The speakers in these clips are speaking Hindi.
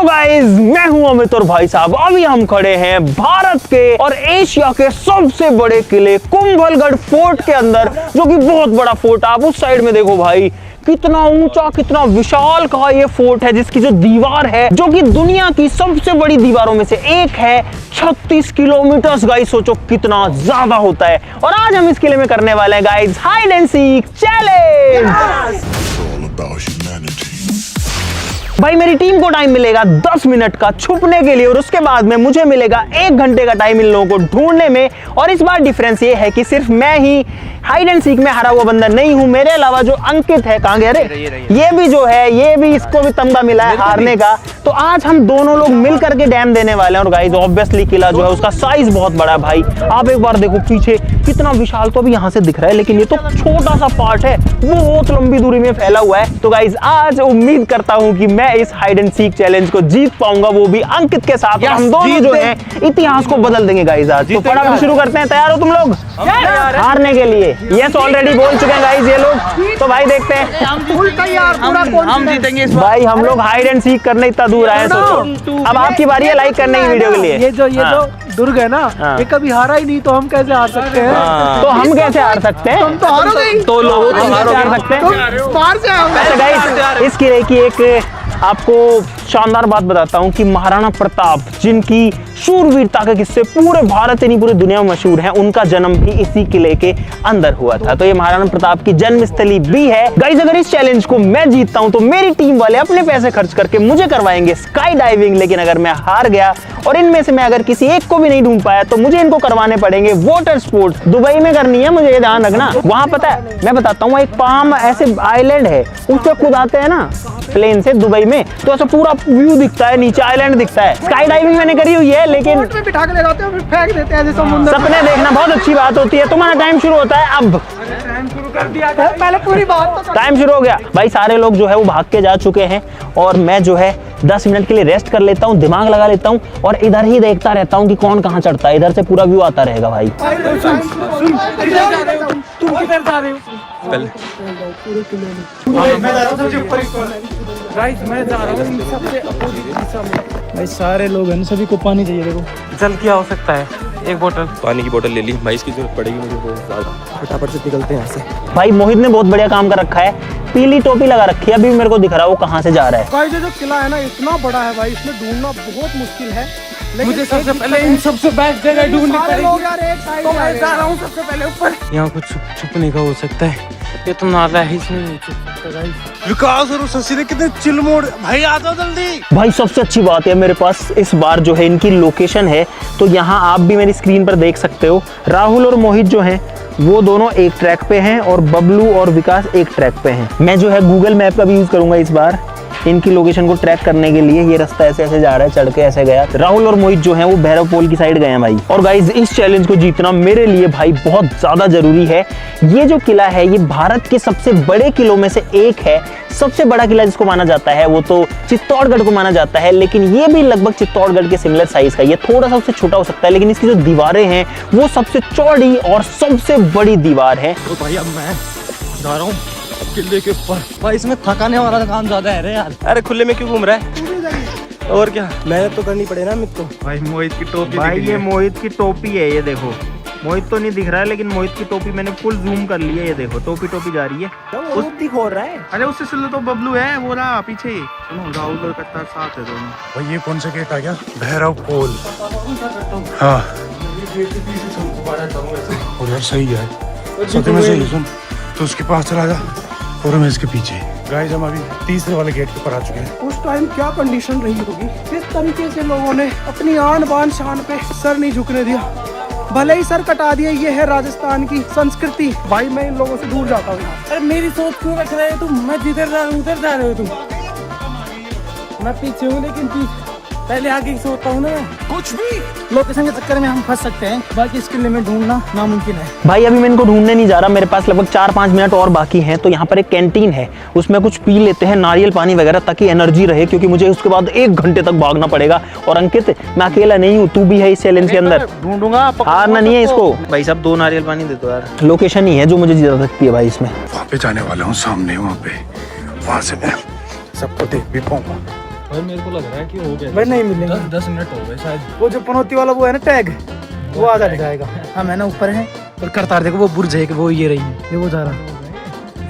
हेलो गाइस, मैं हूं अमित और भाई साहब अभी हम खड़े हैं भारत के और एशिया के सबसे बड़े किले कुंभलगढ़ फोर्ट के अंदर, जो कि बहुत बड़ा फोर्ट है। आप उस साइड में देखो भाई, कितना ऊंचा कितना विशाल का ये फोर्ट है, जिसकी जो दीवार है जो कि दुनिया की सबसे बड़ी दीवारों में से एक है, 36 किलोमीटर। गाइस सोचो कितना ज्यादा होता है। और आज हम इस किले में करने वाले हैं guys hide and seek challenge. भाई मेरी टीम को टाइम मिलेगा 10 मिनट का छुपने के लिए और उसके बाद में मुझे मिलेगा 1 घंटे का टाइम इन लोगों को ढूंढने में। और इस बार डिफरेंस ये है कि सिर्फ मैं ही हाइड एंड सीक में हरा हुआ बंदा नहीं हूं, मेरे अलावा जो अंकित है, कहां गया रे, ये भी जो है, ये भी इसको भी तमगा मिला है हारने का। तो आज हम दोनों लोग मिल करके डैम देने वाले हैं। और गाइस ऑब्वियसली किला जो है उसका साइज बहुत बड़ा है भाई। आप एक बार देखो पीछे कितना विशाल, तो अभी यहाँ से दिख रहा है लेकिन ये तो छोटा सा पार्ट है, वो बहुत लंबी दूरी में फैला हुआ है। तो गाइस आज उम्मीद करता हूँ कि मैं इस हाइड एंड सीक चैलेंज को जीत पाऊंगा, वो भी अंकित के साथ। हम दोनों जो है इतिहास को बदल देंगे गाइस आज। तो फटाफट शुरू करते हैं। तैयार हो तुम लोग हारने के लिए? यस ऑलरेडी बोल चुके हैं गाइस ये लोग। तो भाई देखते हैं, हम जीतेंगे इस बार। भाई हम लोग हाइड एंड सीक करने इतना दूर आए, सोचो। अब आपकी बारी है लाइक करने की वीडियो के लिए। ये जो दुर्ग है ना, ये कभी हारा ही नहीं, तो हम कैसे हार सकते हैं? तो हम कैसे हार सकते हैं? तुम तो हारोगे। तो लोग हार सकते हैं। बाहर से आओ। गाइस इस किले की एक आपको शानदार बात बताता हूं कि महाराणा प्रताप, जिनकी शूरवीरता के किस्से पूरे भारत नहीं पूरी दुनिया में मशहूर हैं, उनका जन्म भी इसी किले के अंदर हुआ था। तो ये महाराणा प्रताप की जन्मस्थली भी है। गाइस अगर इस चैलेंज को मैं जीतता हूं तो मेरी टीम वाले अपने पैसे खर्च करके मुझे करवाएंगे स्काई डाइविंग। लेकिन अगर मैं हार गया और इनमें से मैं अगर किसी एक को भी नहीं ढूंढ पाया तो मुझे इनको करवाने पड़ेंगे वाटर स्पोर्ट्स। दुबई में करनी है, मुझे ये ध्यान रखना। वहां पता है, मैं बताता हूँ, एक पाम ऐसे आइलैंड है, उस पे खुद आते हैं ना प्लेन से दुबई में, तो ऐसा पूरा व्यू दिखता है, नीचे आइलैंड दिखता है। स्काई डाइविंग मैंने करी हुई है, लेकिन बिठा के ले जाते हैं, फिर फेंक देते हैं समुद्र। सपने देखना बहुत अच्छी बात होती है। तुम्हारा टाइम शुरू होता है अब। टाइम शुरू कर दिया, पहले पूरी बात तो टाइम शुरू हो गया भाई। सारे लोग जो है वो भाग के जा चुके हैं और मैं जो है 10 मिनट के लिए रेस्ट कर लेता हूँ, दिमाग लगा लेता हूँ और इधर ही देखता रहता हूँ कि कौन कहाँ चढ़ता है। इधर से पूरा व्यू आता रहेगा भाई। तुम किधर जा रहे हो? मैं जा रहा हूँ सबसे अपोजिट दिशा में। भाई सारे लोग हैं, सभी को पानी चाहिए। देखो जल क्या हो सकता है, एक बोतल पानी की बोतल ले ली भाई, इसकी जरूरत पड़ेगी मुझे। फटाफट से निकलते हैं यहाँ से। भाई मोहित ने बहुत बढ़िया काम कर रखा है, पीली टोपी लगा रखी है, अभी मेरे को दिख रहा है वो कहाँ से जा रहा है। भाई जो किला है ना इतना बड़ा है भाई, इसमें ढूंढना बहुत मुश्किल है। मुझे सबसे पहले इन सबसे बेस्ट जगह ढूंढनी पड़ेगी। तो मैं जा रहा हूँ सबसे पहले ऊपर। यहाँ कुछ छुपने का हो सकता है, ये तो नाला है, इसमें नहीं छुप सकता गाइस। विकास और ससीने कितने चिल मोड़ भाई, आ जाओ जल्दी। भाई सबसे अच्छी बात है मेरे पास इस बार जो है इनकी लोकेशन है, तो यहाँ आप भी मेरी स्क्रीन पर देख सकते हो। राहुल और मोहित जो हैं वो दोनों एक ट्रैक पे हैं और बबलू और विकास एक ट्रैक पे हैं। मैं जो है गूगल मैप का भी यूज करूंगा इस बार इनकी लोकेशन को ट्रैक करने के लिए। ये रास्ता ऐसे ऐसे जा रहा है, चढ़ के ऐसे गया। राहुल और मोहित जो हैं वो भैरव पोल की साइड गए हैं भाई। और गाइज इस चैलेंज को जीतना मेरे लिए भाई बहुत ज्यादा जरूरी है। ये जो किला है ये भारत के सबसे बड़े किलों में से एक है। सबसे बड़ा किला जिसको माना जाता है वो तो चित्तौड़गढ़ को माना जाता है, लेकिन ये भी लगभग चित्तौड़गढ़ के सिमिलर साइज का। ये थोड़ा सा उससे छोटा हो सकता है, लेकिन इसकी जो दीवारें हैं वो सबसे चौड़ी और सबसे बड़ी दीवार है। तो भाई अब मैं जा रहा हूँ किले के ऊपर। भाई इसमें थकाने वाला काम ज्यादा है रे यार। अरे खुले में क्यों घूम रहा है? और क्या मेहनत तो करनी पड़े ना मित्र। भाई मोहित की टोपी, भाई ये मोहित की टोपी है, ये देखो। मोहित तो नहीं दिख रहा है लेकिन मोहित की टोपी मैंने फुल जूम कर ली है। ये देखो टोपी जा रही है, हो रहा है। अरे उससे सुन लो तो बबलू है वो रहा पीछे। सुनो राहुल और कत्तार साथ है दोनों। भाई ये कौन सा गेट आ गया? भैरव पोल। हाँ और यार सही है, सच में सही है। सुन तो उसके पास चला जा और मैं इसके पीछे। गाइस हम अभी तीसरे वाले गेट के ऊपर आ चुके हैं। उस टाइम क्या कंडीशन रही होगी, किस तरीके से लोगों ने अपनी आन बान शान पे सर नहीं झुकने दिया, भले ही सर कटा दिया। ये है राजस्थान की संस्कृति। भाई मैं इन लोगों से दूर जाता हूँ। अरे मेरी सोच क्यों रख रहे हो तुम? मैं जिधर जा रहा हूँ उधर जा रहे हो तुम। मैं पीछे हूँ लेकिन पहले आगे सोचता हूँ ना। कुछ भी लोकेशन के चक्कर में हम फंस सकते हैं, बाकी इसके लिए मैं ढूंढना नामुमकिन है। भाई अभी मैं इनको ढूंढने नहीं जा रहा, मेरे पास लगभग 4-5 मिनट और बाकी हैं। तो यहाँ पर एक कैंटीन है, उसमें कुछ पी लेते हैं, नारियल पानी वगैरह, ताकि एनर्जी रहे, क्योंकि मुझे उसके बाद 1 घंटे तक भागना पड़ेगा। और अंकित मैं अकेला नहीं हूँ, तू भी है इस चैलेंज के अंदर। ढूंढूंगा, हारना नहीं है इसको। भाई साहब 2 नारियल पानी दे दो यार। लोकेशन ही है जो मुझे जिता सकती है भाई इसमें। वहाँ पे जाने वाला हूँ, सामने वहाँ पे, वहाँ से मैं सबको देख भी पाऊंगा। भाई मेरे को लग रहा है कि हो गया। भाई नहीं मिलेंगे। 10 मिनट हो गए शायद। वो जो पनौती वाला वो है ना टैग, वो आधा जाएगा। हम है ना ऊपर है और करतार देखो वो बुर्ज है कि वो ये रही है, ये वो जा रहा है।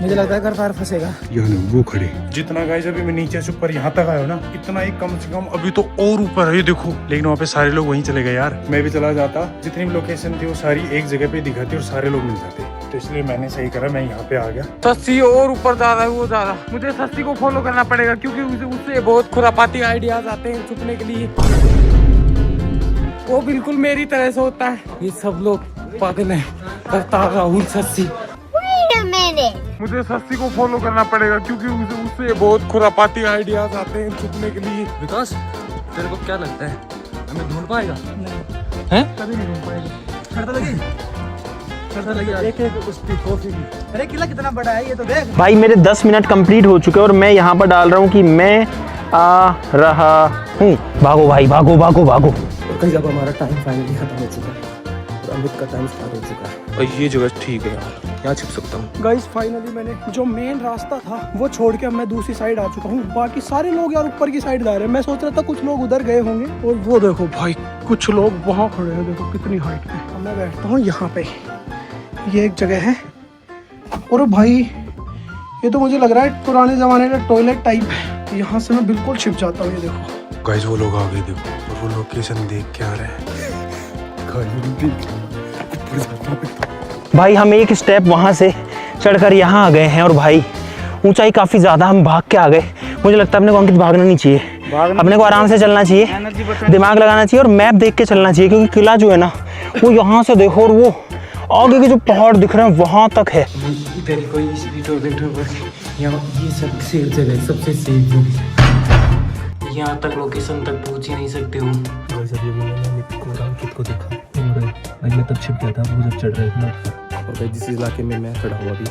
मुझे लगता है करतार फंसेगा। यहाँ वो खड़े जितना गाइस अभी मैं नीचे से ऊपर यहाँ तक आया हूँ ना, इतना ही कम से कम अभी तो और ऊपर है ये देखो। लेकिन वहाँ पे सारे लोग वहीं चले गए यार। मैं भी चला जाता, जितनी भी लोकेशन थी वो सारी एक जगह पे दिखाती और सारे लोग मिल जाते, तो इसलिए मैंने सही करा, मैं यहाँ पे आ गया। सस्सी और ऊपर जा रहा है, वो जा रहा है। मुझे सस्सी को फॉलो करना पड़ेगा क्योंकि उससे बहुत खुरापाती आइडियाज आते हैं छुपने के लिए। वो बिल्कुल मेरी तरह से होता है। ये सब लोग पागल हैं। करतार, राहुल, सस्सी। मुझे सस्सी को फॉलो करना पड़ेगा क्योंकि उससे बहुत खुरापाती आइडियाज आते हैं छुपने के लिए। विकास, तेरे को क्या लगता है हमें ढूंढ पाएगा? हैं? कभी नहीं घूम पाएगा। शर्त लगी, शर्त लगी। एक उसकी कॉफी की। अरे किला कितना बड़ा है ये तो देख। भाई मेरे 10 मिनट कंप्लीट हो चुके हैं और मैं यहाँ पर डाल रहा हूँ कि मैं आ रहा हूँ। भागो भाई, भागो भागो भागो। कहीं जब हमारा टाइम फाइनली खत्म हो चुका है और अमित का टाइम स्टार्ट हो चुका है और ये जगह ठीक है यार, यहाँ छिप सकता हूँ। गाइस फाइनली मैंने जो मेन रास्ता था वो छोड़ के अब मैं दूसरी साइड आ चुका हूँ। बाकी सारे लोग यार ऊपर की साइड जा रहे हैं। मैं सोच रहा था कुछ लोग उधर गए होंगे और वो देखो भाई कुछ लोग वहाँ खड़े हैं, देखो कितनी हाइट पे। अब मैं बैठता हूँ यहाँ पे, ये एक जगह है। और भाई ये तो मुझे लग रहा है पुराने जमाने का टॉयलेट टाइप है। यहाँ से मैं बिल्कुल छिप जाता हूँ। ये देखो गाइस वो लोग आ गए देखो, और वो लोकेशन देख के आ रहे हैं। भाई हम एक स्टेप वहाँ से चढ़कर यहाँ आ गए हैं और भाई ऊंचाई काफ़ी ज़्यादा, हम भाग के आ गए। मुझे लगता है अपने को अंकित भागना नहीं चाहिए, अपने को आराम से चलना चाहिए, दिमाग लगाना चाहिए और मैप देख के चलना चाहिए क्योंकि किला जो है ना वो यहाँ से देखो और वो आगे के जो पहाड़ दिख रहे हैं वहाँ तक है। इधर कोई इसी टॉयलेट में यहाँ ये सब सेफ जगह है, सबसे सेफ जगह। यहाँ तक लोकेशन तक पहुँच ही नहीं सकते हो। अंकित को देखा भाई, मैं तब छिप गया था वो जब चढ़ रहे थे। और भाई जिस इलाके में मैं खड़ा हूँ अभी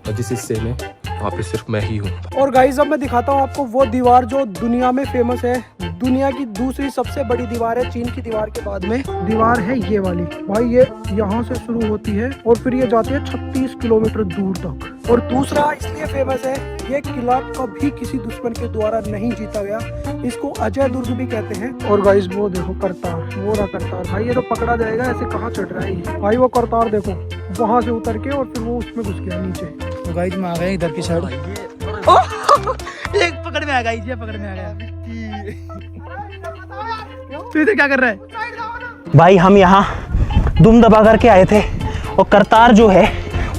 और जिस हिस्से में, वहाँ पे सिर्फ मैं ही हूँ। और गाइस अब मैं दिखाता हूँ आपको वो दीवार जो दुनिया में फेमस है। दुनिया की दूसरी सबसे बड़ी दीवार है, चीन की दीवार के बाद में दीवार है ये वाली। भाई ये यहाँ से शुरू होती है और फिर ये जाती है 36 किलोमीटर दूर तक। और दूसरा इसलिए फेमस है, ये किला कभी किसी दुश्मन के द्वारा नहीं जीता गया। इसको अजय दुर्ग भी कहते हैं। और गाइस वो देखो करतार, वो रहा करतार। भाई ये तो पकड़ा जाएगा, ऐसे कहाँ चढ़ रहा है ये। भाई वो करतार देखो वहां से उतर के और फिर वो उसमें घुस गया नीचे। तो गाइस मैं आ गया इधर की साइड। एक पकड़ में आ गया, ये पकड़ में आ गया। तू इधर क्या कर रहा है? भाई हम यहाँ दुम दबा करके आए थे और करतार जो है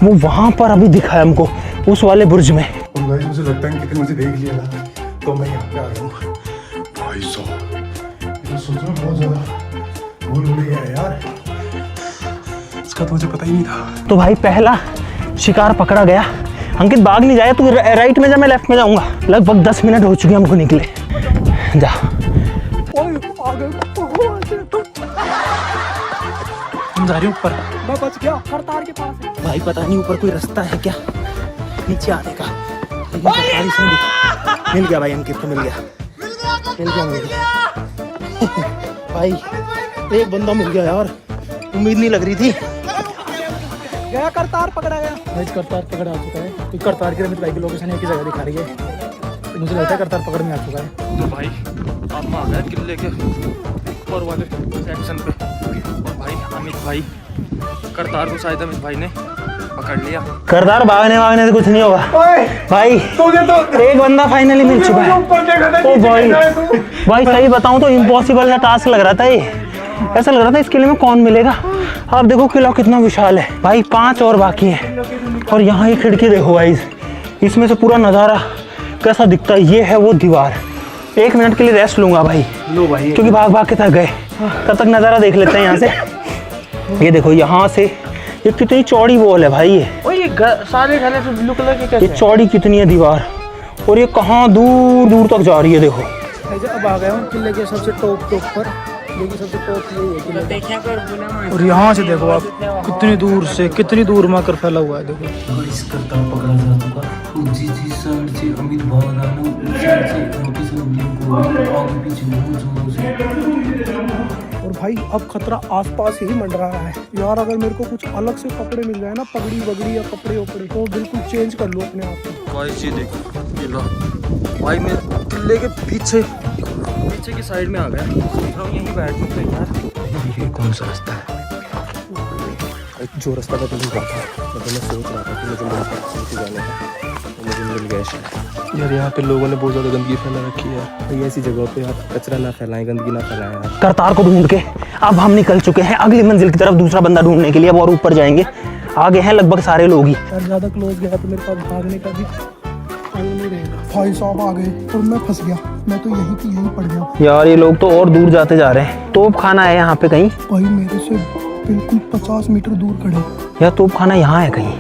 वो वहाँ पर अभी दिखा है हमको, उस वाले बुर्ज में। और गाइस मुझे लगता है कि मुझे देख लिया था तो मैं यहाँ पे आ गया हूँ। भाई साहब सोच रहा बहुत ज्यादा भूल हो गया यार, इसका तो मुझे पता ही नहीं था। तो भाई पहला शिकार पकड़ा गया। अंकित भाग नहीं जाए, तू राइट में जा, मैं लेफ्ट में जाऊंगा। लगभग 10 मिनट हो चुके हमको निकले। जा हम जा रहे हैं ऊपर। मैं बच गया, करतार के पास है। भाई पता नहीं ऊपर कोई रास्ता है क्या नीचे आने का। लेकिन सरकारी से मिल गया भाई, अंकित को मिल गया। भाई एक बंदा मिल गया यार, उम्मीद नहीं लग रही थी। गया करतार पकड़ा गया। भाई करतार पकड़ा आ चुका है। तो करतार की रमित भाई की लोकेशन एक ही जगह दिखा रही है, तो मुझे लगता है करतार पकड़ में आ चुका है। तो भाई आप आ गए किले के ऊपर वाले सेक्शन पे। और भाई अमित भाई, करतार को शायद अमित भाई ने पकड़ लिया। करतार भागने से कुछ नहीं होगा भाई। तुझे तो एक बंदा फाइनली मिल चुका है। ओ भाई सही बताऊं तो इम्पॉसिबल ना टास्क लग रहा था ये। ऐसा लग रहा था इस किले में कौन मिलेगा। आप देखो किला कितना विशाल है भाई। 5 और बाकी है और यहाँ ये खिड़की देखो भाई, इसमें से पूरा नज़ारा कैसा दिखता है। ये है वो दीवार। 1 मिनट के लिए रेस्ट लूंगा भाई, लो भाई, क्योंकि भाग भाग के थक गए। तब तक नज़ारा देख लेते हैं यहाँ से। ये देखो यहाँ से ये कितनी चौड़ी वॉल है भाई। ये सारे घने तो ब्लू कलर के कैसे? ये चौड़ी कितनी है दीवार और ये कहाँ दूर दूर तक जा रही है। देखो अब आ गया हूँ किले के सबसे टॉप पर। लेकिन सबसे टॉप ये है किले। और यहाँ से देखो आप कितनी दूर से कितनी दूर माकर फैला हुआ है। देखो इस करतार पकड़ा जा चुका। जिस साइड से अमित भाग रहा है उस साइड से लोकेशन को आगे पीछे बहुत जोरों से। और भाई अब खतरा आसपास ही मंडरा रहा है यार। अगर मेरे को कुछ अलग से कपड़े मिल जाए ना, पगड़ी वगड़ी या कपड़े वपड़े, तो बिल्कुल चेंज कर लो अपने आप को। भाई ये देखो किला। भाई मेरे किले के पीछे एक नीचे की साइड में आ गया, सोच रहा हूँ यहीं बैठ सकते हैं यार। ये कौन सा रास्ता है? जो रास्ता मैं तुम्हें गया था, मैं सोच रहा था कि मुझे मिल जाने का, तो मुझे मिल गया शायद। यार यहाँ पे लोगों ने बहुत ज़्यादा गंदगी फैला रखी है यार। ये ऐसी जगहों पे आप कचरा ना फैलाएं, गंदगी ना फैलाएं यार। करतार को ढूंढ के अब हम निकल चुके हैं अगली मंजिल की तरफ, दूसरा बंदा ढूंढने के लिए। अब और ऊपर जाएंगे, आगे हैं लगभग सारे लोग ही। यार ज़्यादा क्लोज गया तो मेरे पास भागने का भी टाइम नहीं रहेगा। भाई साहब आ गए और मैं फंस गया, मैं तो यहीं की यहीं पड़ गया। यार ये लोग तो और दूर जाते जा रहे हैं। तोप खाना है यहाँ पे कहीं? भाई मेरे से बिल्कुल 50 मीटर दूर खड़े। यार तोप खाना यहाँ है कहीं?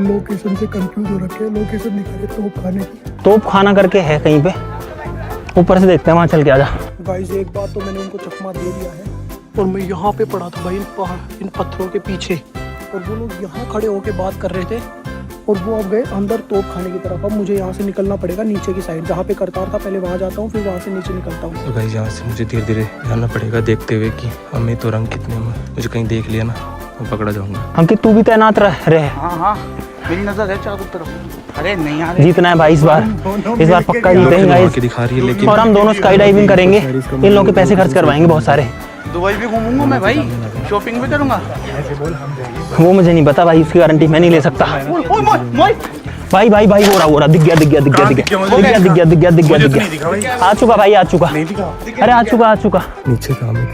लोकेशन से कंफ्यूज हो रखे हैं, लोकेशन दिखा रहे तोप खाने की। तोप खाना करके है कहीं पे, ऊपर से देखते हैं, वहाँ चल के आजा। गाइस एक बार तो मैंने उनको चकमा दे दिया है और मैं यहाँ पे पड़ा था भाई, इन पहाड़, इन पत्थरों के पीछे, और वो लोग यहाँ खड़े होके बात कर रहे थे और वो अब गए अंदर तोप खाने की तरफ। अब मुझे यहाँ से निकलना पड़ेगा नीचे की साइड, जहाँ पे करतार था पहले वहाँ जाता हूँ, फिर वहाँ से नीचे निकलता हूँ। तो भाई यहाँ से मुझे धीरे धीरे जाना पड़ेगा, देखते हुए कि हमें तो रंग कितने में, मुझे कहीं देख लिया ना मैं पकड़ा जाऊंगा। अंकित तू भी तैनात रहे। हाँ मेरी नजर है चारों तरफ। अरे नहीं यार, जीतना है भाई इस बार पक्का जीतेंगे गाइस। दिखा रही है लेकिन, और हम दोनों स्काई डाइविंग करेंगे, इन लोगों के पैसे खर्च करवाएंगे बहुत सारे। दुबई भी घूमूंगा मैं भाई, शॉपिंग भी करूंगा। वो मुझे नहीं पता भाई, उसकी गारंटी मैं नहीं ले सकता। भाई भाई भाई हो रहा दिख गया। आ चुका भाई, आ चुका। अरे आ चुका। नीचे काम है,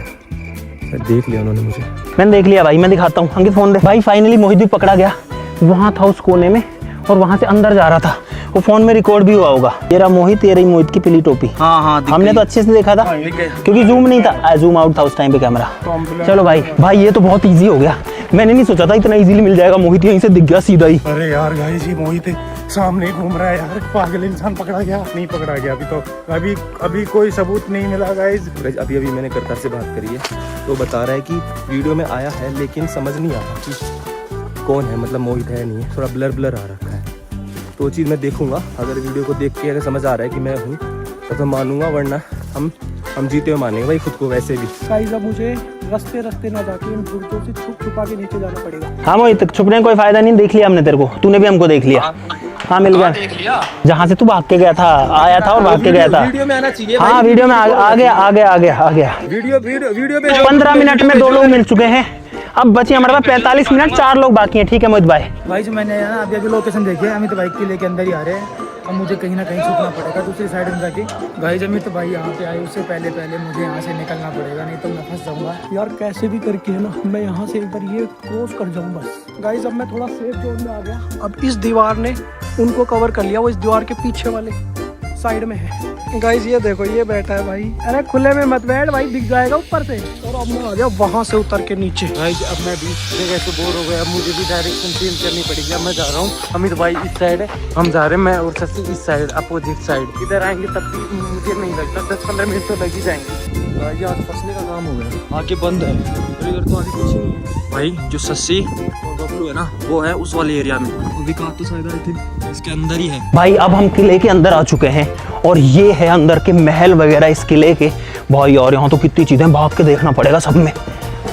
देख लिया उन्होंने मुझे। मैंने देख लिया भाई, मैं दिखाता हूँ। अंकित फोन दे भाई। फाइनली मोहित भी पकड़ा गया, वहाँ था उस कोने में और वहाँ से अंदर जा रहा था। वो फोन में रिकॉर्ड भी हुआ होगा। ये रहा मोहित, ये रही मोहित की पीली टोपी। हाँ हमने तो अच्छे से देखा था क्योंकि जूम नहीं था, जूम आउट था उस टाइम पे कैमरा। चलो भाई ये तो बहुत इजी हो गया। मैंने नहीं सोचा था इतना इजीली मिल जाएगा। मोहित यहीं से दिख गया सीधा ही। अरे यार गाइस ये मोहित सामने घूम रहा है यार, पागल इंसान पकड़ा गया। नहीं पकड़ा गया अभी तो, अभी कोई सबूत नहीं मिला गाइस। अभी मैं करतार से बात करी है तो बता रहा है कि वीडियो में आया है लेकिन समझ नहीं आ रहा कि कौन है, मतलब मोहित है नहीं है, थोड़ा ब्लर आ रखा है। तो वो चीज़ मैं देखूंगा, अगर वीडियो को देख के अगर समझ आ रहा है कि मैं हूँ तो मानूंगा, वरना हम जीते हुए मानेंगे भाई खुद को। वैसे भी गाइस अब मुझे रास्ते ना जाके इन बुर्जों से छुपा के नीचे जाना पड़ेगा। हाँ मोहित, छुपने का कोई फायदा नहीं, देख लिया हमने तेरे को, तूने भी हमको देख लिया। हाँ मिल गया, जहाँ से तू भाग के गया था, आया था और भाग के गया था। वीडियो में आना चाहिए। हाँ वीडियो में आ गया। वीडियो में 15 मिनट में 2 लोग मिल चुके हैं, अब बचे हमारे पास 45 मिनट, 4 लोग बाकी हैं। ठीक है मोहित भाई जो मैंने ना अभी लोकेशन देखी है, अमित बाइक के लेके अंदर ही आ रहे हैं। अब मुझे कहीं ना कहीं छुपना पड़ेगा दूसरी साइड में जाके। भाई अमित भाई यहाँ पे आए उससे पहले मुझे यहाँ से निकलना पड़ेगा, नहीं तो मैं फंस जाऊंगा। यार कैसे भी करके है ना, मैं यहाँ से एक बार ये क्रॉस कर जाऊँ बस। गाइस अब मैं थोड़ा सेफ जोन में आ गया। अब इस दीवार ने उनको कवर कर लिया, वो इस दीवार के पीछे वाले साइड में है। गाइस ये देखो, ये बैठा है भाई। अरे खुले में मत बैठ भाई, दिख जाएगा ऊपर से। और अब मैं आ गया वहाँ से उतर के नीचे। भाई अब मैं भी जगह से बोर हो गया, अब मुझे भी डायरेक्शन चेंज करनी पड़ेगी। अब मैं जा रहा हूँ, अमित भाई इस साइड है, हम जा रहे हैं, मैं और शशि इस साइड, अपोजिट साइड। इधर आएंगे तब भी मुझे नहीं लगता 10-15 मिनट तो लग ही जाएंगे। भाई आज फंसने का काम हो गया, आगे बंद है, इधर तो आगे कुछ नहीं है। भाई जो शशि और बबलू है ना, वो है उस वाले एरिया में, विकास तो शायद आई थी इसके अंदर ही है। भाई अब हम किले के अंदर आ चुके हैं और ये है अंदर के महल वगैरह इस किले के। भाई और यहाँ तो कितनी चीजें, भाग के देखना पड़ेगा सब में।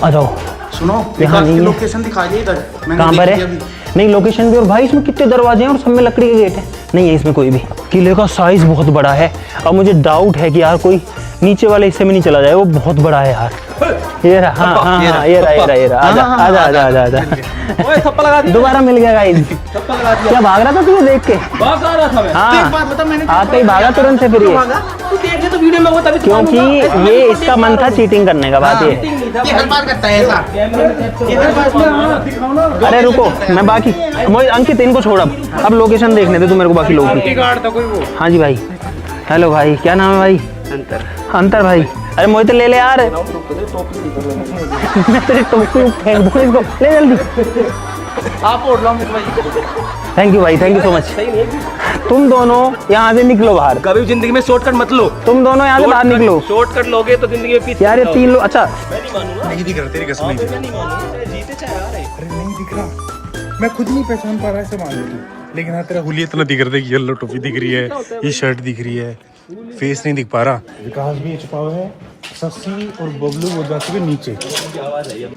आ जाओ। सुनो, यहाँ नहीं है। लोकेशन दिखा दिए इधर, कहाँ पर है? नहीं लोकेशन भी, और भाई इसमें कितने दरवाजे हैं और सब में लकड़ी के गेट है। नहीं है इसमें कोई भी। किले का साइज बहुत बड़ा है। अब मुझे डाउट है कि यार कोई नीचे वाले हिस्से में नहीं चला जाए, वो बहुत बड़ा है यार। ये रहा, हाँ ये रहा। आजा। दोबारा मिल गया गाइस। क्या भाग रहा था तुझे देख के? हाँ आते ही भागा तुरंत से। फिर ये क्योंकि ये इसका मन था चीटिंग करने का, बात ये हर बार करता है ऐसा। अरे रुको, मैं बाकी अंकित इनको छोड़, अब लोकेशन देखने दे तू मेरे को बाकी लोगों की। हाँ जी भाई। हेलो भाई, क्या नाम है भाई? अंतर भाई। अरे मोहित ले ले यार, मैं तेरी टोपी फेंक दूँ इसको, ले जल्दी। आप ओढ़ लो अमित भाई। थैंक यू भाई, थैंक यू सो मच। तुम दोनों यहाँ से निकलो बाहर। कभी जिंदगी में शॉर्टकट मत लो, तुम दोनों यहाँ से बाहर निकलो। शॉर्टकट लोगे तो जिंदगी में पीछे यार ये 3 लोग। अच्छा नहीं दिख रहा, तेरी कसम नहीं दिख रहा। अरे नहीं दिख रहा, मैं खुद नहीं पहचान पा रहा है, मान लो। लेकिन हाँ तेरा हुलिया इतना दिख रहा है कि येलो टोपी दिख रही है, ये शर्ट दिख रही है, फेस नहीं दिख पा रहा। विकास भी छुपा हुआ है, शशि और बबलू वो जा चुके नीचे।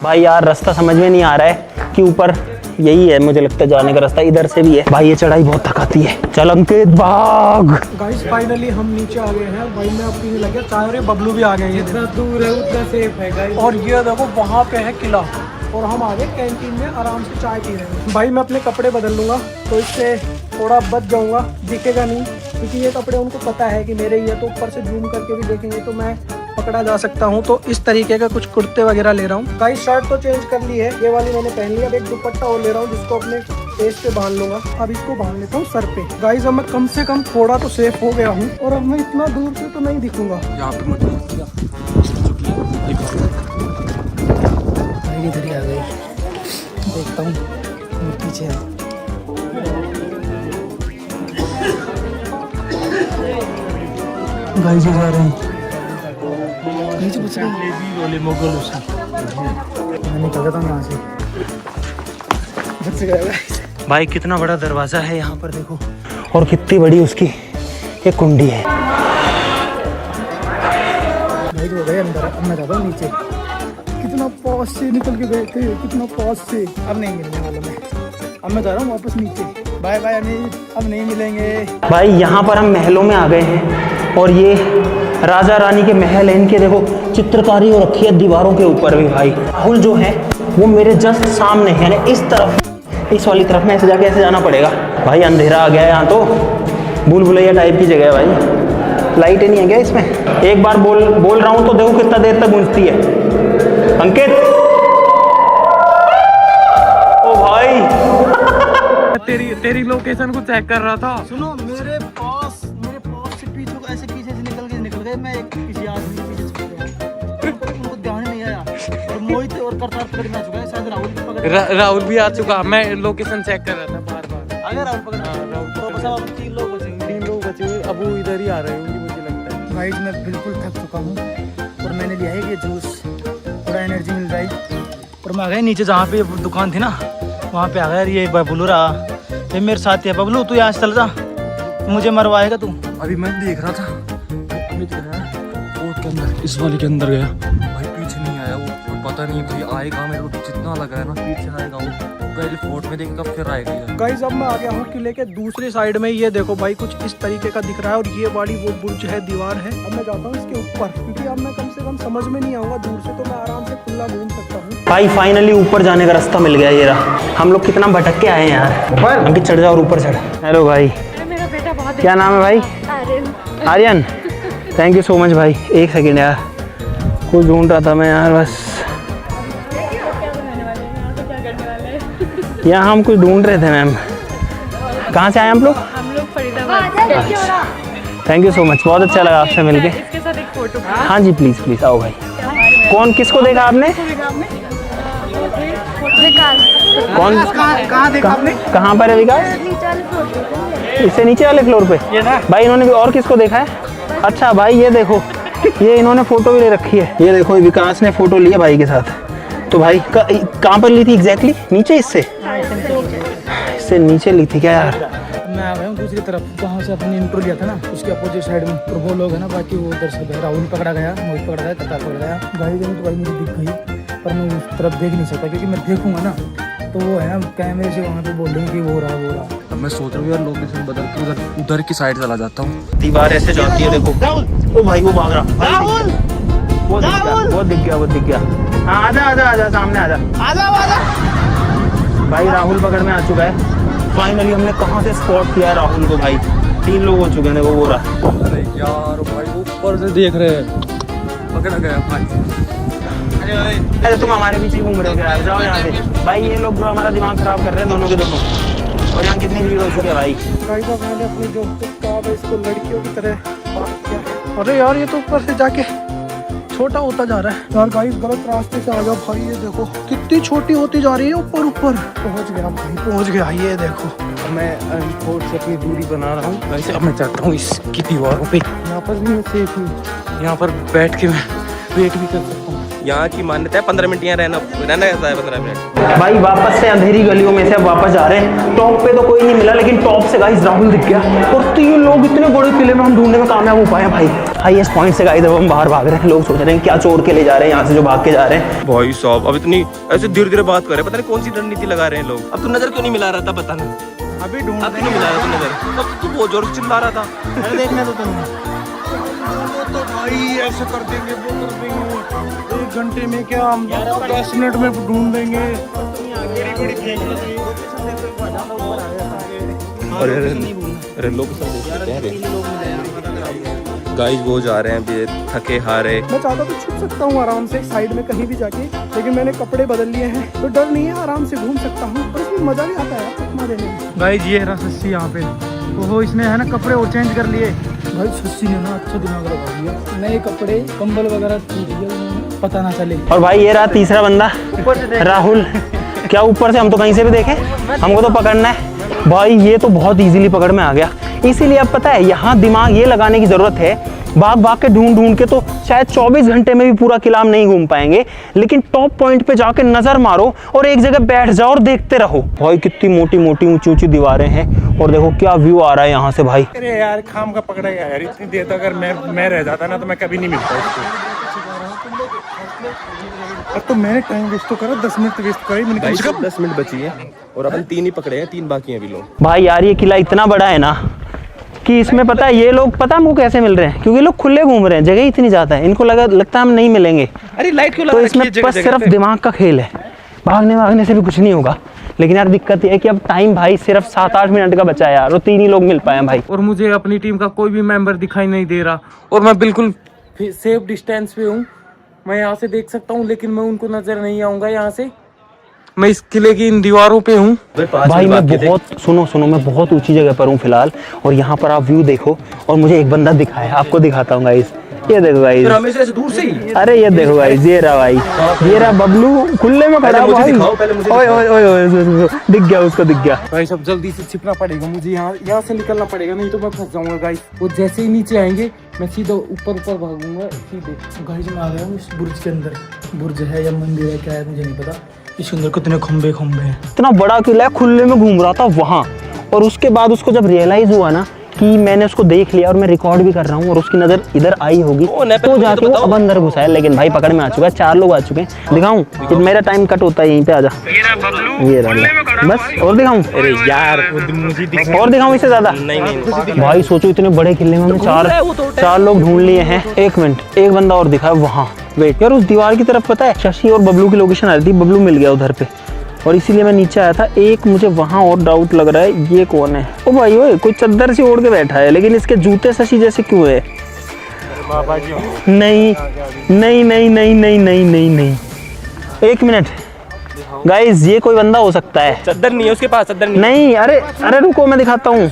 भाई यार रास्ता समझ में नहीं आ रहा है कि ऊपर यही है मुझे लगता है जाने का रास्ता, इधर से भी है। भाई ये चढ़ाई बहुत थकाती है। चल अंकित भाग। गाइस फाइनली हम नीचे आ गए हैं। भाई मैं अब पीने लग गया चाय और ये बबलू भी आ गए हैं। जितना दूर है उतना सेफ है गाइस। और ये देखो वहाँ पे है किला और हम आ गए कैंटीन में आराम से चाय पी रहे हैं। भाई मैं अपने कपड़े बदल लूँगा तो इससे थोड़ा बच जाऊँगा, दिखेगा नहीं, क्योंकि ये कपड़े उनको पता है कि मेरे ही है, तो ऊपर से जूम करके भी देखेंगे तो मैं पकड़ा जा सकता हूँ। तो इस तरीके का कुछ कुर्ते वगैरह ले रहा हूँ। गाइस शर्ट तो चेंज कर ली है, ये वाली मैंने पहन ली। अब एक दुपट्टा और ले रहा हूँ जिसको अपने फेस पे बांध लूंगा। अब इसको बांध लेता हूँ सर पे। गाइस अब मैं कम से कम थोड़ा तो सेफ हो गया हूँ और अब मैं इतना दूर से तो नहीं दिखूंगा। यहाँ पे मत इधर ही आ गई, देखता हूँ पीछे है। गाइस जा रहे हैं नीचे बच गए मोगल उसे मैं निकल था यहाँ से बच गया। भाई कितना बड़ा दरवाजा है यहाँ पर देखो, और कितनी बड़ी उसकी एक कुंडी है। भाई हो गए अंदर, अब मैं जाता हूँ नीचे। कितना पास से निकल के गए थे, कितना पास से। अब नहीं मिलने वाला मैं, अब मैं जा रहा हूँ वापस नीचे। बाय बाय अमित, अब नहीं मिलेंगे। भाई यहाँ पर हम महलों में आ गए हैं और ये राजा रानी के महल है। इनके देखो चित्रकारी हो रखी है दीवारों के ऊपर भी। भाई राहुल जो है वो मेरे जस्ट सामने है, यानी इस तरफ, इस वाली तरफ में ऐसे जाके ऐसे जाना पड़ेगा। भाई अंधेरा आ गया है यहाँ तो, भूल भुलैया टाइप की जगह है भाई। लाइट नहीं है क्या इसमें? एक बार बोल रहा हूँ तो देखो कितना देर तक गूंजती है। अंकित ओ भाई तेरी लोकेशन को चेक कर रहा था। सुनो मेरे पास से पीछे ऐसे पीछे से निकल गए। मैं एक किसी आदमी के पीछे छुप गया, उनको ध्यान नहीं आया और मोहित और करतार पकड़ में आ चुका है। शायद राहुल भी पकड़ राहुल भी आ चुका। मैं लोकेशन चेक कर रहा था बार। अगर राहुल पकड़ तो बस अब 3 लोग बचेंगे। 3 लोग बचे हुए, अब वो इधर ही आ रहे होंगे मुझे लगता है। गाइस मैं बिल्कुल थक चुका हूँ और मैंने लिया है ये जूस, थोड़ा एनर्जी मिल जाए। और मैं आ गया नीचे जहाँ पे दुकान थी ना, वहाँ पे आ गया। ये बबलू रहा, ये मेरे साथ है। बबलू तू यहाँ से चल जा, मुझे मरवाएगा तू। अभी मैं देख रहा था अमित गया कोर्ट के अंदर, इस वाले के अंदर गया भाई, पीछे नहीं आया वो। और पता नहीं भाई आएगा, मेरे को जितना लगा है ना पीछे आएगा वो। पहले फोर्ट में देखेगा फिर आएगा। गाइस अब मैं आ गया हूँ किले के दूसरी साइड में। ये देखो भाई कुछ इस तरीके का दिख रहा है और ये वाली वो बुर्ज है, दीवार है। अब मैं जाता हूँ इसके ऊपर, क्योंकि अब मैं कम से कम समझ में नहीं आऊंगा दूर से, तो मैं आराम से खुला घूम सकता हूँ। भाई फाइनली ऊपर जाने का रास्ता मिल गया। ये रहा, हम लोग कितना भटक के आए हैं यार। अंकित चढ़ जा और ऊपर चढ़। हेलो भाई, मेरा बेटा बहुत क्या नाम है भाई? Aryan. Thank you so much भाई। एक सेकेंड यार, कुछ ढूंढ रहा था मैं यार बस। यहाँ हम कुछ ढूंढ रहे थे मैम। कहाँ से आए हम लोग? Faridabad. Thank you so much, बहुत अच्छा लगा आपसे मिलके। इसके साथ एक फोटो। हाँ जी प्लीज़ प्लीज़ आओ भाई। कौन किसको देखा आपने? कौन कहाँ देखा आपने? कहाँ पर है विकास? इससे नीचे वाले फ्लोर पे। भाई इन्होंने भी और किसको देखा है? अच्छा भाई ये देखो, ये इन्होंने फोटो भी ले रखी है। ये देखो विकास ने फोटो लिया भाई के साथ। तो भाई कहाँ पर ली थी एग्जैक्टली? नीचे इससे नीचे ली थी क्या यार? मैं आ गया हूँ दूसरी तरफ, जहाँ से अपने इंट्रो लिया था ना, उसके अपोजिट साइड में। और वो लोग है ना बाकी वो उधर से गए। राहुल पकड़ा गया, मोहित पकड़ा गया, कतार पकड़ा गया। गाड़ी देने तो भाई मुझे दिख गई, पर मैं उस तरफ देख नहीं सकता, क्योंकि मैं देखूंगा ना तो वो है ना कैमरे से वहाँ पे बोल रहे हैं कि वो रहा। अब मैं सोच रहा हूँ यार लोकेशन बदल के उधर की साइड चला जाता हूँ। दीवार ऐसे जाती है देखो। ओ भाई वो भाग रहा। राहुल वो दिख गया। हाँ आजा सामने आजा। भाई राहुल पकड़ में आ चुका है। फाइनली हमने कहाँ से स्पॉट किया है राहुल को भाई। 3 लोग हो चुके हैं देखो, वो रहा। अरे यार भाई ऊपर से देख रहे हैं, पकड़ा गया भाई। अरे तुम हमारे पीछे घूम रहे हो यार, जाओ यहाँ से। भाई ये लोग जो हमारा दिमाग खराब कर रहे हैं दोनों के दोनों। और यहाँ कितनी भीड़ हो चुकी है भाई। मैंने अपनी जो कहा इसको लड़कियों की तरह। अरे यार ये तो ऊपर से जाके छोटा होता जा रहा है यार। गाइस गलत रास्ते से आ गया भाई। ये देखो कितनी छोटी होती जा रही है, ऊपर पहुंच गया भाई, पहुंच गया। ये देखो मैं फोर्ट से अपनी दूरी बना रहा हूँ। वैसे अब मैं चाहता हूँ इसकी दीवारों पे। यहाँ पर भी मैं सेफ हूँ, यहाँ पर बैठ के मैं वेट भी कर सकता हूँ। यहाँ की मान्यता है 15 मिनट यहाँ रहना रहता है 15 मिनट। भाई वापस से अंधेरी गलियों में से अब वापस जा रहे हैं। टॉप पे तो कोई नहीं मिला, लेकिन टॉप से गाइस राहुल दिख गया और 3 लोग इतने बड़े किले में हम ढूंढने में कामयाब हो पाए हैं भाई। हाईएस्ट पॉइंट से गाइस अब हम बाहर भाग रहे हैं। लोग सोच रहे हैं क्या चोर के ले जा रहे हैं यहाँ से जो भाग के जा रहे हैं। भाई साहब अब इतनी ऐसे धीरे धीरे बात कर रहे हैं, पता नहीं कौन सी रणनीति लगा रहे हैं लोग। अब तू नजर क्यों नहीं मिला रहा था बता ना, अभी ढूंढ अब क्यों नहीं मिला रहा था नजर, अब तू बहुत जोर से चिल्ला रहा था। अरे देखना तो तो भाई ऐसे कर देंगे वो कर देंगे 1 घंटे में क्या हम 10 मिनट में ढूंढ देंगे। अरे लोग गाइस वो जा रहे हैं अभी थके हारे। मैं चाहता तो छुप सकता हूँ आराम से साइड में कहीं भी जाके, लेकिन मैंने कपड़े बदल लिए हैं तो डर नहीं है, आराम से घूम सकता हूँ। पर इसमें मजा भी आता है चकमा देने में। गाइस ये रहा सस्सी यहाँ पे, वो इसने है ना कपड़े और चेंज कर लिए। भाई सस्सी ने ना अच्छा दिमाग लगा दिया, नए कपड़े कंबल वगैरह खरीद दिया, पता ना चले। और भाई ये रहा तीसरा बंदा राहुल। क्या ऊपर से हम तो कहीं से भी देखे, हमको तो पकड़ना है। भाई ये तो बहुत इजीली पकड़ में आ गया। इसीलिए अब पता है यहाँ दिमाग ये लगाने की जरूरत है, भाग भाग के ढूंढ ढूंढ के तो शायद 24 घंटे में भी पूरा किला हम नहीं घूम पाएंगे, लेकिन टॉप पॉइंट पे जाके नजर मारो और एक जगह बैठ जाओ और देखते रहो। भाई कितनी मोटी मोटी ऊंची ऊंची दीवारें हैं और देखो क्या व्यू आ रहा है यहाँ से भाई। अरे यार खाम का पकड़ा गया यार, इतनी देर तक अगर मैं रह जाता ना तो मैं कभी नहीं मिलता उसको। अब तो मैंने टाइम वेस्ट तो करा, 10 मिनट वेस्ट करे मैंने। गाइस 10 मिनट बची है और अपन 3 ही पकड़े हैं, 3 बाकी हैं अभी लोग। भाई यार ये किला इतना बड़ा है ना कि इसमें पता है ये लोग पता हमको कैसे मिल रहे हैं, क्योंकि लोग खुले घूम रहे हैं, जगह इतनी ज्यादा है, इनको लगता है हम नहीं मिलेंगे। अरे लाइट क्यों तो लगा इसमें रखी है बस जगह सिर्फ पे? दिमाग का खेल है, भागने से भी कुछ नहीं होगा। लेकिन यार दिक्कत ये है कि अब टाइम भाई सिर्फ 7-8 मिनट का बचा है यार, और 3 ही लोग मिल पाए भाई। और मुझे अपनी टीम का कोई भी मेंबर दिखाई नहीं दे रहा और मैं बिल्कुल सेफ डिस्टेंस पे हूँ। मैं यहाँ से देख सकता हूँ लेकिन मैं उनको नजर नहीं आऊंगा यहाँ से। मैं इस किले की इन दीवारों पे हूँ। भाई मैं बहुत सुनो मैं बहुत ऊंची जगह पर हूँ फिलहाल, और यहाँ पर आप व्यू देखो और मुझे एक बंदा दिखा है, आपको दिखाता हूँ गाइस। ये देखो गाइस, हमेशा से दूर से ही। अरे ये देखो गाइस, ये रहा भाई, ये रहा बबलू खुले में खड़ा भाई। ओए दिख गया उसको, दिख गया। गाइस अब जल्दी से छिपना पड़ेगा मुझे, यहाँ से निकलना पड़ेगा, नहीं तो मैं फंस जाऊंगा गाइस। वो जैसे ही नीचे आएंगे मैं सीधा ऊपर भागूंगा सीधे। गाइस मैं आ गया हूँ इस बुर्ज के अंदर। बुर्ज है या मंदिर है क्या है मुझे नहीं पता। इसके अंदर कितने खंबे हैं। इतना बड़ा किला है, खुले में घूम रहा था वहाँ, और उसके बाद उसको जब रियलाइज हुआ ना कि मैंने उसको देख लिया और मैं रिकॉर्ड भी कर रहा हूँ और उसकी नजर इधर आई होगी, तो जाके वो अब अंदर घुसा है। लेकिन भाई पकड़ में आ चुका है, 4 लोग आ चुके हैं। दिखाऊं? मेरा टाइम कट होता है यहीं पे, आजा। ये रहा बस, और दिखाऊं? अरे यार और दिखाऊं इससे ज्यादा? नहीं भाई सोचो इतने बड़े किले में हमने 4 लोग ढूंढ लिए हैं। 1 मिनट, एक बंदा और दिखा है वहाँ। वेट यार, उस दीवार की तरफ पता है शशि और बबलू की लोकेशन आ रही थी, बबलू मिल गया उधर पे और इसीलिए मैं नीचे आया था। एक मुझे वहाँ और डाउट लग रहा है, ये कौन है? ओ भाई ओए, कोई चद्दर से ओढ़ के बैठा है, लेकिन इसके जूते शशि जैसे क्यों है? नहीं नहीं नहीं नहीं नहीं नहीं नहीं नहीं, 1 मिनट गाइस, ये कोई बंदा हो सकता है। चद्दर नहीं है उसके पास, चद्दर नहीं। अरे अरे रुको मैं दिखाता हूँ।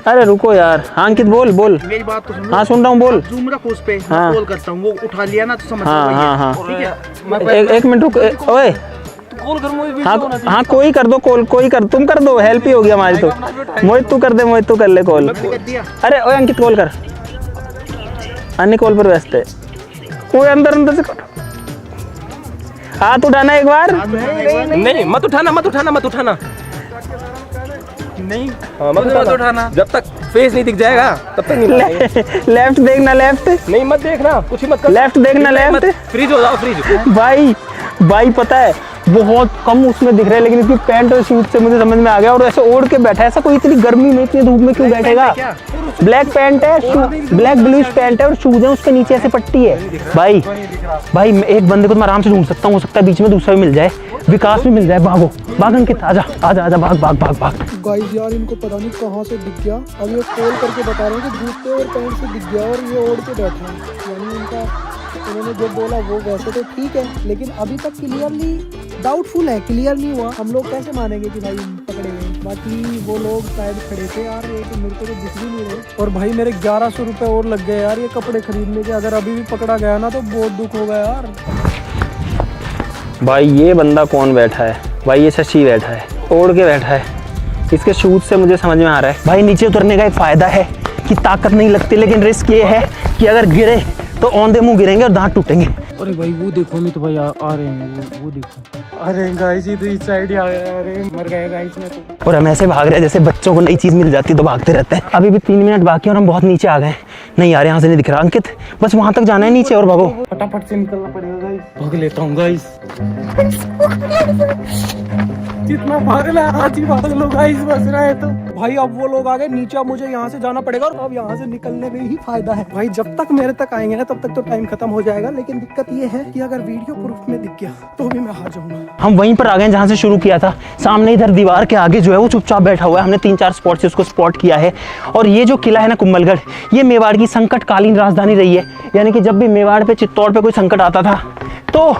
अरे रुको यार। हाँ अंकित बोल। मेरी बात तो सुनो। हाँ सुन रहा हूँ, बोल। जूम रखो उस पे, हाँ। कॉल करता हूँ, वो उठा लिया ना तो समझ हाँ। ठीक है। एक मिनट रुक, ओए हाँ कोई कर दो कॉल, कोई कर, तुम कर दो, हेल्प ही होगी हमारी तो। मोहित तू कर दे, मोहित तू कर ले कॉल। अरे ओए अंकित कॉल कर, अन्य कॉल पर व्यस्त है। कोई अंदर से कर, हाथ उठाना एक बार। नहीं मत उठाना नहीं, मत उठाना। जब तक फेस नहीं दिख जाएगा तब तक नहीं। लेफ्ट देखना, लेफ्ट नहीं मत देखना, कुछ ही मत कर। लेफ्ट देखना, लेफ्ट। फ्रीज हो जाओ, फ्रीज। भाई पता है बहुत कम उसमें दिख रहा है, लेकिन इसकी पैंट और शूट से मुझे समझ में आ गया। और ऐसे ओढ़ के बैठा है, ऐसा कोई इतनी गर्मी में इतनी धूप में क्यों बैठेगा? ब्लैक पैंट है, ब्लैक ब्लूइश पैंट है और शूज है, उसके नीचे ऐसे पट्टी है। भाई एक बंदे को तो मैं आराम से ढूंढ सकता हूँ, हो सकता है बीच में दूसरा भी मिल जाए, विकास भी मिल जाए। भागो भाग अंकित, आजा आजा आजा, भाग। गाइस यार इनको पता नहीं कहाँ से दिख गया। अब ये कॉल करके बता रहे हैं कि जूते और पैंट से दिख गया और ये ओढ़ के बैठे हैं। यानी उन्होंने जो बोला वो वैसे तो ठीक है, लेकिन अभी तक क्लियरली डाउटफुल है, क्लियर नहीं हुआ। हम लोग कैसे मानेंगे कि भाई पकड़े गए? बाकी वो लोग शायद खड़े थे यार, ये तो मेरे को तो दिख भी नहीं रहे। और भाई मेरे 1100 रुपए और लग गए यार ये कपड़े खरीदने के। अगर अभी भी पकड़ा गया ना तो बहुत दुख होगा यार। भाई ये बंदा कौन बैठा है? भाई ये शशि बैठा है, ओढ़ के बैठा है। इसके शूज से मुझे समझ में आ रहा है भाई नीचे उतरने का एक फायदा है कि ताकत नहीं लगती, लेकिन रिस्क ये है कि अगर गिरे तो औंधे मुंह गिरेंगे और दांत टूटेंगे। अरे भाई वो देखो अमित भाई आ रहे हैं, वो देखो आ रहे हैं गाइस, ये तो इस साइड ही आ रहे हैं, मर गए गाइस में तो। और हम ऐसे भाग रहे हैं जैसे बच्चों को नई चीज मिल जाती है तो भागते रहते हैं। अभी भी 3 मिनट बाकी है और हम बहुत नीचे आ गए। नहीं यार यहाँ से नहीं दिख रहा अंकित, बस वहां तक जाना है नीचे और भागो। फटाफट से निकलना पड़ेगा गाइस, भाग लेता हूँ गाइस। जितना भाग ला आज ही भाग लो गाइस, बस रहा है तो। भाई अब वो लोग आ गए नीचे, अब मुझे यहाँ से जाना पड़ेगा और अब यहाँ से निकलने में ही फायदा है। भाई जब तक मेरे तक आएंगे ना तब तक तो टाइम खत्म हो जाएगा, लेकिन दिक्कत ये है कि अगर वीडियो प्रूफ में दिख गया तो भी मैं हार जाऊंगा। हम वहीं पर आ गए जहाँ से शुरू किया था। सामने इधर दीवार के आगे जो है वो चुपचाप बैठा हुआ है। हमने 3-4 स्पॉट से उसको स्पॉट किया है। और ये जो किला है ना कुंभलगढ़, ये मेवाड़ की संकटकालीन राजधानी रही है। यानी कि जब भी मेवाड़ पे चित्तौड़ पे कोई संकट आता था तो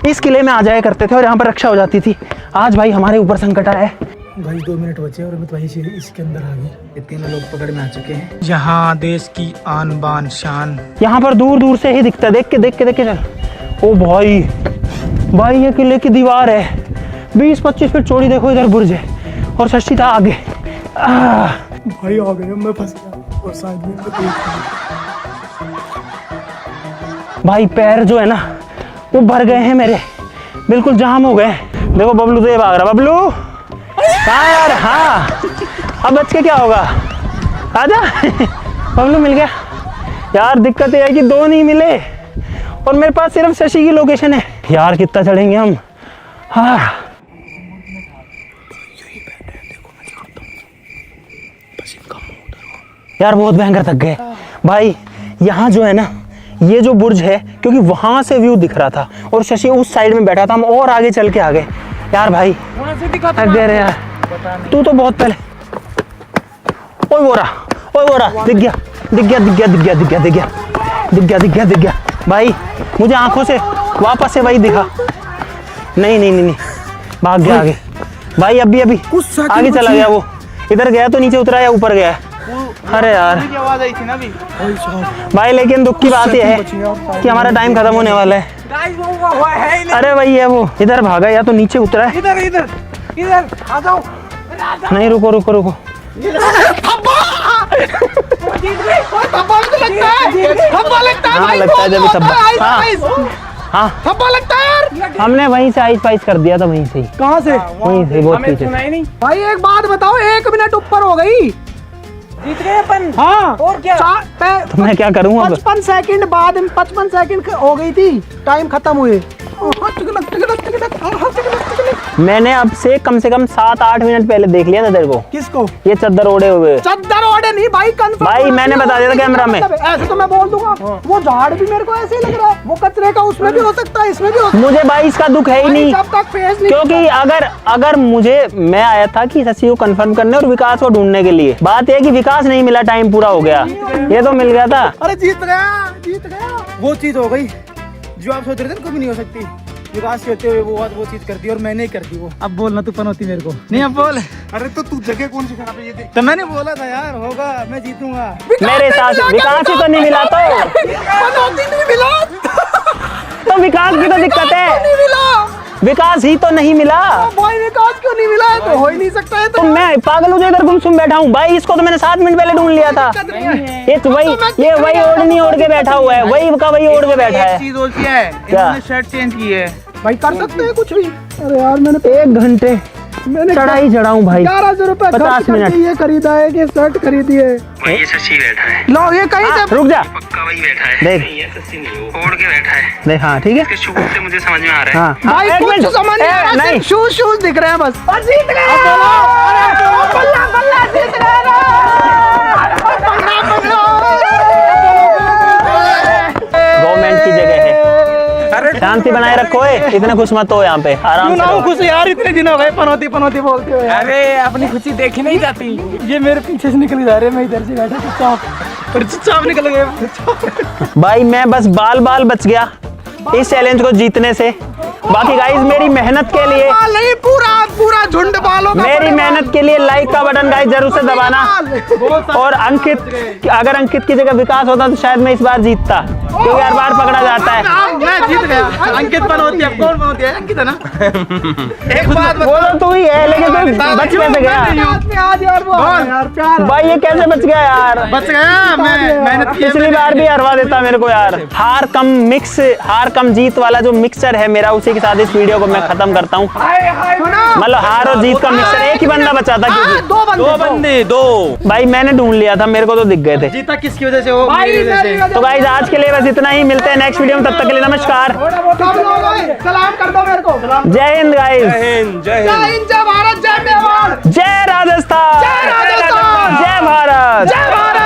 इस किले में आ जाया करते थे और यहाँ पर रक्षा हो जाती थी। आज भाई हमारे ऊपर संकट आया है। भाई 2 मिनट बचे और अमित भाई इसके अंदर आ गए। ये तीनों लोग पकड़ में आ चुके हैं। यहाँ देश की आन बान शान। यहाँ पर दूर दूर से ही दिखता है। देख के चल। ओ भाई ये किले की दीवार है 20-25 फीट चौड़ी। देखो इधर बुर्ज है और शशि था आगे। भाई आ गए, मैं फंस गया और शायद में इनको देख भाई पैर जो है ना वो भर गए हैं मेरे, बिल्कुल जाम हो गए। देखो बबलू तो ये भाग रहा। बबलू कहाँ यार? हाँ अब बच के क्या होगा? आजा बबलू मिल गया यार। दिक्कत ये है कि 2 नहीं मिले और मेरे पास सिर्फ शशि की लोकेशन है। यार कितना चढ़ेंगे हम? हाँ यार बहुत भयंकर थक गए भाई। यहाँ जो है ना ये जो बुर्ज है, क्योंकि वहां से व्यू दिख रहा था और शशि उस साइड में बैठा था, हम और आगे चल के आ गए यार। भाई अरे यार तू तो बहुत पहले। ओए वो रहा दिख गया भाई। मुझे आंखों से वापस से वही दिखा। नहीं भाग गया आगे भाई। अभी आगे चला गया वो। इधर गया तो नीचे उतरा या ऊपर गया? अरे यार आवाज आई थी ना अभी भाई, लेकिन दुख की बात यह है कि हमारा टाइम खत्म होने वाला है। अरे वही है वो, इधर भागा या तो नीचे उतरा है। इधर आ जाओ। नहीं रुको हाँ लगता है जब हाँ थप्पा लगता है यार। हमने वहीं से आइस पाइस कर दिया था, वहीं से ही। कहाँ से? वहीं से बहुत पीछे। भाई एक बात बताओ, 1 मिनट ऊपर हो गई, जीत गए अपन। हाँ और क्या? तो मैं क्या करूँ अब? 55 सेकंड बाद 55 सेकंड हो गई थी, टाइम खत्म हुए। मैंने अब से कम 7-8 मिनट पहले देख लिया था तेरे को। किसको? ये चद्दर ओढ़े हुए। चद्दर ओढ़े नहीं भाई, कंफर्म भाई मैंने बता दिया था कैमरा में। ऐसे तो मैं बोल दूंगा। वो झाड़ भी मेरे को ऐसे ही लग रहा है, वो कचरे का उसमें भी हो सकता है, इसमें भी हो सकता है। मुझे भाई इसका दुख है ही नहीं, जब तक फेस नहीं, क्योंकि अगर मैं आया था कि शशि को कंफर्म करने और विकास को ढूंढने के लिए। बात है कि विकास नहीं मिला, टाइम पूरा हो गया। ये तो मिल गया था। अरे जीत गया। वो चीज हो गई जो आप सोच रहे थे कभी नहीं हो सकती। विकास कहते हुए वो चीज कर दी और मैंने ही कर दी वो। अब बोलना तू पनौती मेरे को नहीं, अब बोल। अरे तो तू जगह कौन सी खराब है ये देख। तो मैंने बोला था यार होगा, मैं जीतूंगा। मेरे साथ विकास ही तो नहीं मिला पनौती नहीं मिला तो विकास की तो दिक्कत है। नहीं मिला, विकास ही तो नहीं मिला भाई। विकास क्यों नहीं मिला है? तो हो ही नहीं सकता है। तो मैं पागल हूँ जो इधर गुमसुम बैठा हूँ भाई। इसको तो मैंने 7 मिनट पहले ढूंढ लिया था। ये वही ओढ़नी ओढ़ के बैठा हुआ है, वही ओढ़ के बैठा है। चीज होती है, इन्होंने शर्ट चेंज की है भाई, कर सकते हैं कुछ भी। अरे यार मैंने 1 घंटे चढ़ाई चढ़ाऊं भाई। 1100 रुपए 50 मिनट ये खरीदा है कि शर्ट खरीदी है। ये शशि बैठा है। लो ये कहीं से रुक जा, पक्का वही बैठा है। देख ये शशि नहीं, वो ओढ़ के बैठा है। देख। हाँ ठीक है, इसके शूज से मुझे समझ में आ रहा है। हाँ भाई एक कुछ मिनट। समझ नहीं आ रहा, नहीं सिर्फ शूज दिख रहे हैं बस। जीत गए। जीत गवर्नमेंट की जगह है, शांति बनाए रखो। इतने खुश मत हो यहाँ पे, आराम से रहो। खुश यार, इतने दिन हो गए पनौती बोलते हुए। अरे अपनी खुशी देखी नहीं जाती। ये मेरे पीछे से निकल जा रहे, मैं इधर से बैठा चुपचाप निकल गए। भाई मैं बस बाल बच गया इस चैलेंज को जीतने से। बाकी गाइस मेरी मेहनत के लिए, नहीं पूरा झुंड बालों का, मेरी मेहनत के लिए लाइक का बटन गाइस जरूर से दबाना। और अगर अंकित की जगह विकास होता तो शायद मैं इस बार जीतता। क्योंकि हर बार पकड़ा जाता है। मैं जीत गया। अंकित बनोती है, कौन बनोती है? अंकित है ना? एक बात वो तो तू ही है, लेकिन तू बच कैसे गया भाई? ये कैसे बच गया यार? बच गया, मैं मेहनत की है। पिछली बार भी हरवा देता मेरे को यार। हार कम जीत वाला जो मिक्सचर है मेरा, उसी के साथ इस वीडियो को मैं खत्म करता हूँ। मतलब हार और जीत का मिक्सचर। एक ही बंदा बचा था क्योंकि दो भाई मैंने ढूंढ लिया था, मेरे को तो दिख गए थे। जीता किसकी वजह से? वो मेरी वजह से। तो गाइस आज के लिए बस इतना ही, मिलते हैं नेक्स्ट वीडियो में, तब तक के लिए नमस्कार। सलाम कर दो मेरे को। जय हिंद गाइस। जय हिंद, जय भारत, जय मेवाड़, जय राजस्थान, जय राजस्थान, जय भारत, जय भारत।